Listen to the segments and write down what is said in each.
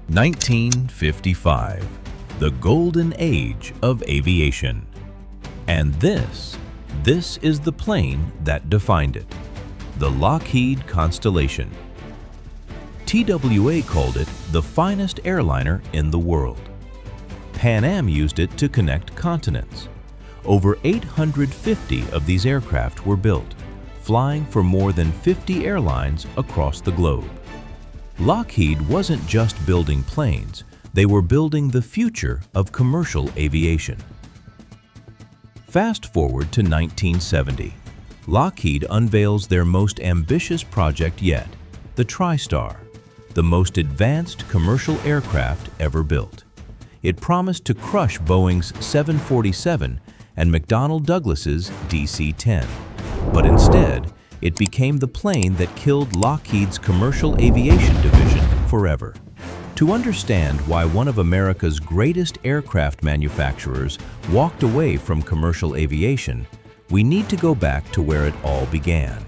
1955, the golden age of aviation. And this is the plane that defined it, the Lockheed Constellation. TWA called it the finest airliner in the world. Pan Am used it to connect continents. Over 850 of these aircraft were built, flying for more than 50 airlines across the globe. Lockheed wasn't just building planes, they were building the future of commercial aviation. Fast forward to 1970. Lockheed unveils their most ambitious project yet, the TriStar, the most advanced commercial aircraft ever built. It promised to crush Boeing's 747 and McDonnell Douglas's DC-10, but instead, it became the plane that killed Lockheed's commercial aviation division forever. To understand why one of America's greatest aircraft manufacturers walked away from commercial aviation, we need to go back to where it all began.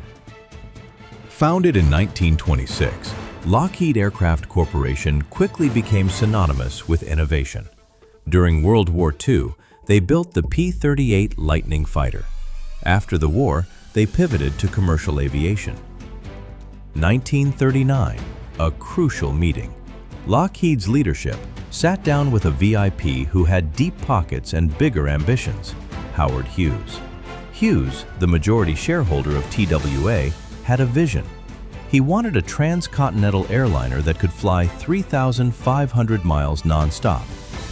Founded in 1926, Lockheed Aircraft Corporation quickly became synonymous with innovation. During World War II, they built the P-38 Lightning fighter. After the war, they pivoted to commercial aviation. 1939, a crucial meeting. Lockheed's leadership sat down with a VIP who had deep pockets and bigger ambitions, Howard Hughes. Hughes, the majority shareholder of TWA, had a vision. He wanted a transcontinental airliner that could fly 3,500 miles non-stop,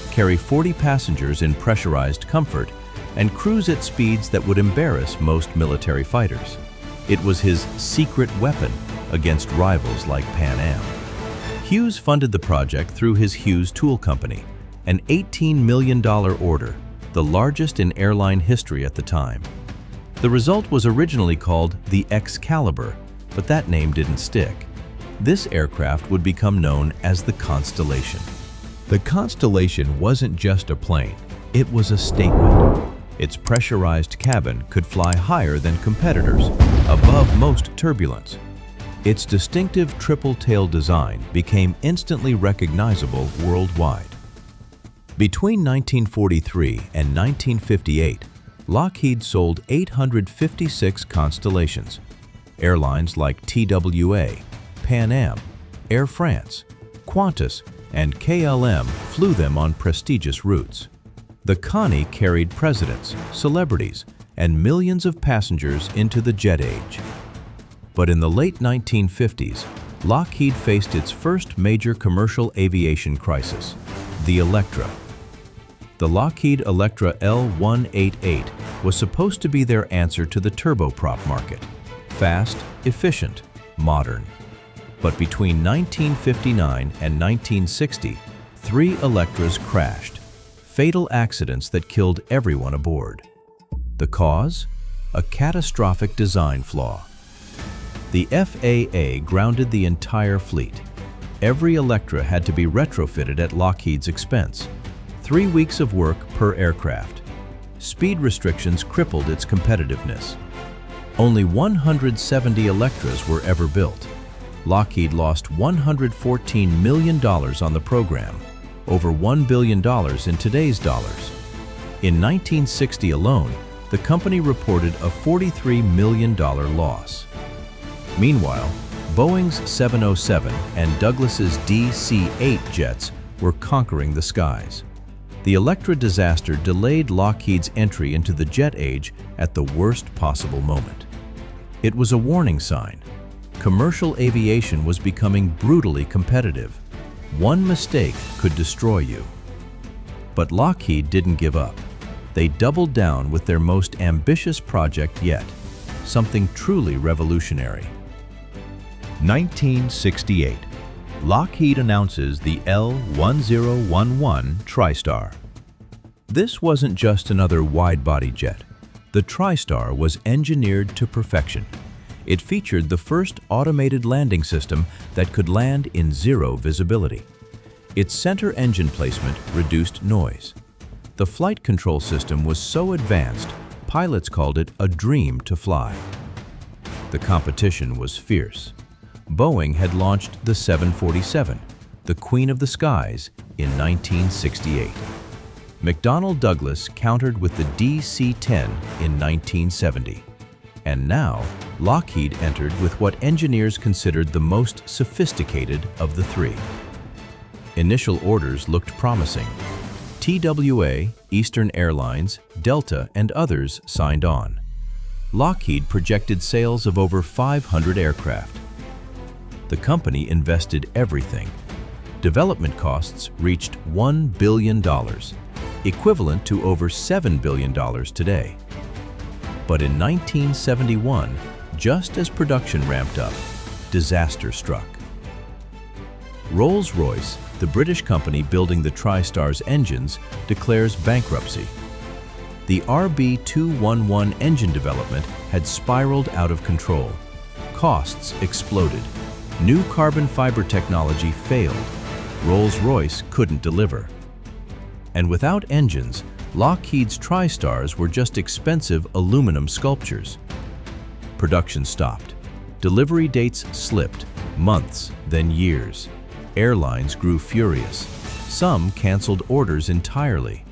carry 40 passengers in pressurized comfort, and cruise at speeds that would embarrass most military fighters. It was his secret weapon against rivals like Pan Am. Hughes funded the project through his Hughes Tool Company, an $18 million order, the largest in airline history at the time. The result was originally called the Excalibur, but that name didn't stick. This aircraft would become known as the Constellation. The Constellation wasn't just a plane, it was a statement. Its pressurized cabin could fly higher than competitors, above most turbulence. Its distinctive triple-tail design became instantly recognizable worldwide. Between 1943 and 1958, Lockheed sold 856 Constellations. Airlines like TWA, Pan Am, Air France, Qantas, and KLM flew them on prestigious routes. The Connie carried presidents, celebrities, and millions of passengers into the jet age. But in the late 1950s, Lockheed faced its first major commercial aviation crisis, the Electra. The Lockheed Electra L-1011 was supposed to be their answer to the turboprop market, fast, efficient, modern. But between 1959 and 1960, 3 Electras crashed, fatal accidents that killed everyone aboard. The cause? A catastrophic design flaw. The FAA grounded the entire fleet. Every Electra had to be retrofitted at Lockheed's expense. 3 weeks of work per aircraft. Speed restrictions crippled its competitiveness. Only 170 Electras were ever built. Lockheed lost $114 million on the program, over $1 billion in today's dollars. In 1960 alone, the company reported a $43 million loss. Meanwhile, Boeing's 707 and Douglas's DC-8 jets were conquering the skies. The Electra disaster delayed Lockheed's entry into the jet age at the worst possible moment. It was a warning sign. Commercial aviation was becoming brutally competitive. One mistake could destroy you. But Lockheed didn't give up. They doubled down with their most ambitious project yet, something truly revolutionary. 1968. Lockheed announces the L-1011 TriStar. This wasn't just another wide-body jet. The TriStar was engineered to perfection. It featured the first automated landing system that could land in zero visibility. Its center engine placement reduced noise. The flight control system was so advanced, pilots called it a dream to fly. The competition was fierce. Boeing had launched the 747, the Queen of the Skies, in 1968. McDonnell Douglas countered with the DC-10 in 1970. And now, Lockheed entered with what engineers considered the most sophisticated of the three. Initial orders looked promising. TWA, Eastern Airlines, Delta, and others signed on. Lockheed projected sales of over 500 aircraft. The company invested everything. Development costs reached $1 billion, equivalent to over $7 billion today. But in 1971, just as production ramped up, disaster struck. Rolls-Royce, the British company building the TriStar's engines, declares bankruptcy. The RB211 engine development had spiraled out of control. Costs exploded. New carbon fiber technology failed. Rolls-Royce couldn't deliver. And without engines, Lockheed's TriStars were just expensive aluminum sculptures. Production stopped. Delivery dates slipped, months, then years. Airlines grew furious. Some canceled orders entirely.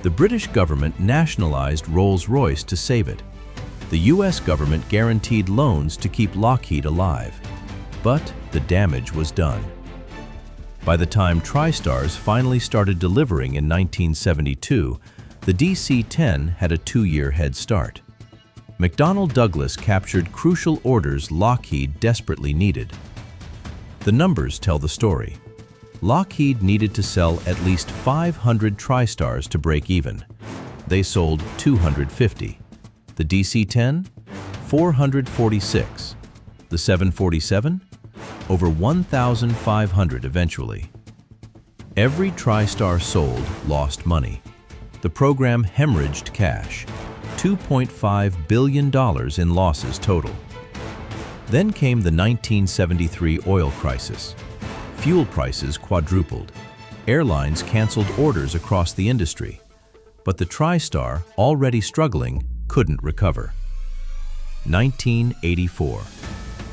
The British government nationalized Rolls-Royce to save it. The US government guaranteed loans to keep Lockheed alive. But the damage was done. By the time TriStars finally started delivering in 1972, the DC-10 had a 2-year head start. McDonnell Douglas captured crucial orders Lockheed desperately needed. The numbers tell the story. Lockheed needed to sell at least 500 TriStars to break even. They sold 250. The DC-10? 446. The 747? Over 1,500 eventually. Every TriStar sold lost money. The program hemorrhaged cash, $2.5 billion in losses total. Then came the 1973 oil crisis. Fuel prices quadrupled. Airlines canceled orders across the industry. But the TriStar, already struggling, couldn't recover. 1984.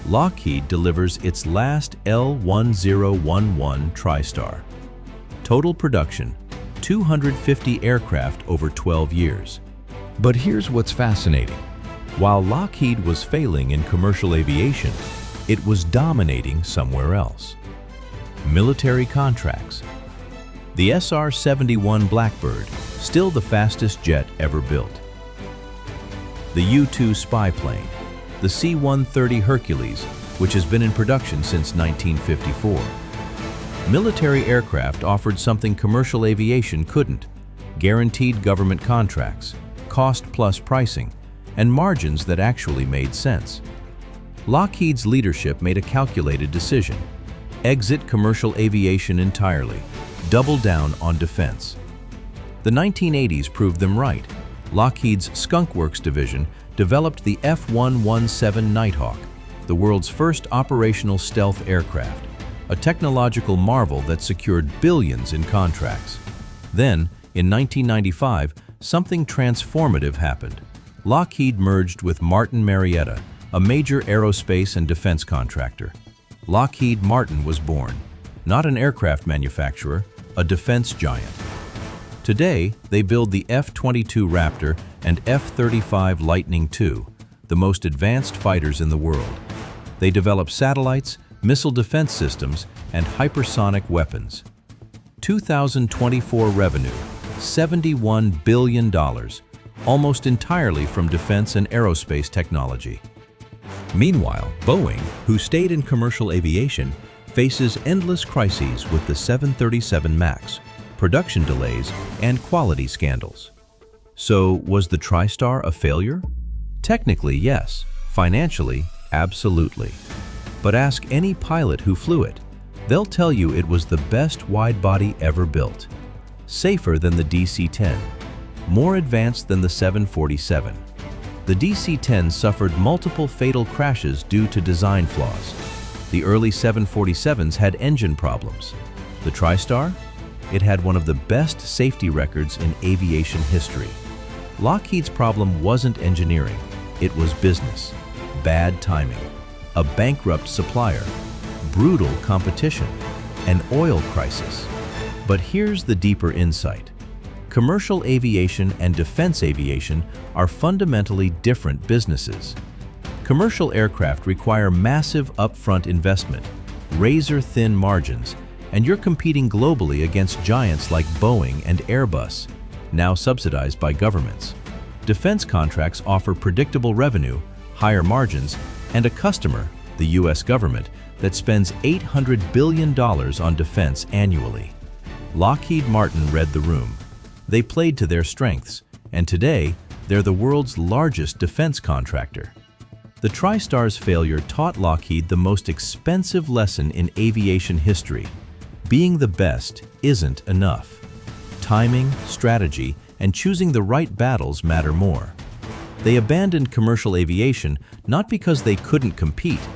Lockheed delivers its last L-1011 TriStar. Total production, 250 aircraft over 12 years. But here's what's fascinating. While Lockheed was failing in commercial aviation, it was dominating somewhere else. Military contracts. The SR-71 Blackbird, still the fastest jet ever built. The U-2 spy plane. The C-130 Hercules, which has been in production since 1954. Military aircraft offered something commercial aviation couldn't: guaranteed government contracts, cost-plus pricing, and margins that actually made sense. Lockheed's leadership made a calculated decision: exit commercial aviation entirely, double down on defense. The 1980s proved them right. Lockheed's Skunk Works division developed the F-117 Nighthawk, the world's first operational stealth aircraft, a technological marvel that secured billions in contracts. Then, in 1995, something transformative happened. Lockheed merged with Martin Marietta, a major aerospace and defense contractor. Lockheed Martin was born, not an aircraft manufacturer, a defense giant. Today, they build the F-22 Raptor and F-35 Lightning II, the most advanced fighters in the world. They develop satellites, missile defense systems, and hypersonic weapons. 2024 revenue, $71 billion, almost entirely from defense and aerospace technology. Meanwhile, Boeing, who stayed in commercial aviation, faces endless crises with the 737 MAX, production delays, and quality scandals. So, was the TriStar a failure? Technically, yes. Financially, absolutely. But ask any pilot who flew it. They'll tell you it was the best wide-body ever built. Safer than the DC-10. More advanced than the 747. The DC-10 suffered multiple fatal crashes due to design flaws. The early 747s had engine problems. The TriStar? It had one of the best safety records in aviation history. Lockheed's problem wasn't engineering, it was business. Bad timing, a bankrupt supplier, brutal competition, an oil crisis. But here's the deeper insight. Commercial aviation and defense aviation are fundamentally different businesses. Commercial aircraft require massive upfront investment, razor-thin margins, and you're competing globally against giants like Boeing and Airbus, now subsidized by governments. Defense contracts offer predictable revenue, higher margins, and a customer, the U.S. government, that spends $800 billion on defense annually. Lockheed Martin read the room. They played to their strengths, and today, they're the world's largest defense contractor. The TriStar's failure taught Lockheed the most expensive lesson in aviation history. Being the best isn't enough. Timing, strategy, and choosing the right battles matter more. They abandoned commercial aviation not because they couldn't compete,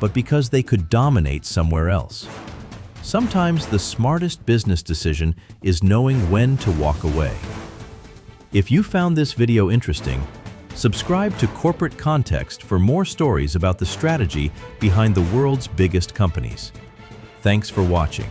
but because they could dominate somewhere else. Sometimes the smartest business decision is knowing when to walk away. If you found this video interesting, subscribe to Corporate Context for more stories about the strategy behind the world's biggest companies. Thanks for watching.